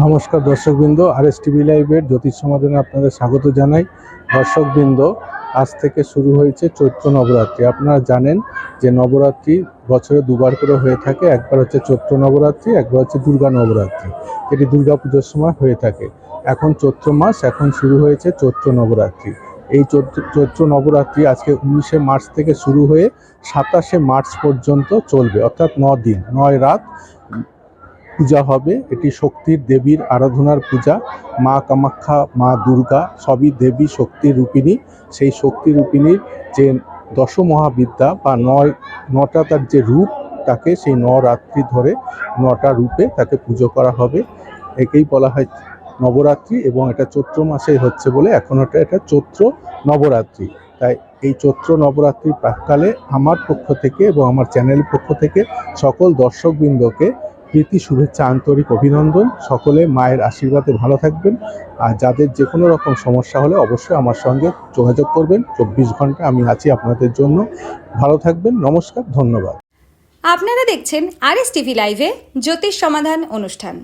নমস্কার দর্শকবৃন্দ, RS TV লাইভের জ্যোতিষ সমাধানে আপনাদের স্বাগত জানাই। দর্শকবৃন্দ, আজ থেকে শুরু হয়েছে চৈত্র নবরাত্রি। আপনারা জানেন যে নবরাত্রি বছরে দুবার করে হয়ে থাকে। একবার হচ্ছে চৈত্র নবরাত্রি, একবার হচ্ছে দুর্গা নবরাত্রি, এটি দুর্গা পুজোর সময় হয়ে থাকে। এখন চৈত্র মাস, এখন শুরু হয়েছে চৈত্র নবরাত্রি। এই চৈত্র নবরাত্রি আজকে 19শে মার্চ থেকে শুরু হয়ে 27শে মার্চ পর্যন্ত চলবে, অর্থাৎ 9 দিন 9 রাত পূজা হবে। এটি শক্তির দেবীর আরাধনার পূজা। মা কামাখ্যা, মা দুর্গা সবই দেবী শক্তির রূপিণী। সেই শক্তি রূপিণীর যে দশমহাবিদ্যা বা নটা তার যে রূপ, তাকে সেই নরাত্রি ধরে 9টা রূপে তাকে পুজো করা হবে। একেই বলা হয় নবরাত্রি, এবং এটা চৈত্র মাসে হচ্ছে বলে এখন এটা চৈত্র নবরাত্রি। তাই এই চৈত্র নবরাত্রির প্রাক্কালে আমার পক্ষ থেকে এবং আমার চ্যানেলের পক্ষ থেকে সকল দর্শকবৃন্দকে প্রীতি, শুভেচ্ছা, আন্তরিক অভিনন্দন। সকলে মায়ের আশীর্বাদে ভালো থাকবেন। আর যাদের যে কোনো রকম সমস্যা হলে অবশ্যই আমার সঙ্গে যোগাযোগ করবেন। 24 ঘন্টা আমি আছি আপনাদের জন্য। ভালো থাকবেন। নমস্কার, ধন্যবাদ। আপনারা দেখছেন RS টিভি লাইভে জ্যোতিষ সমাধান অনুষ্ঠান।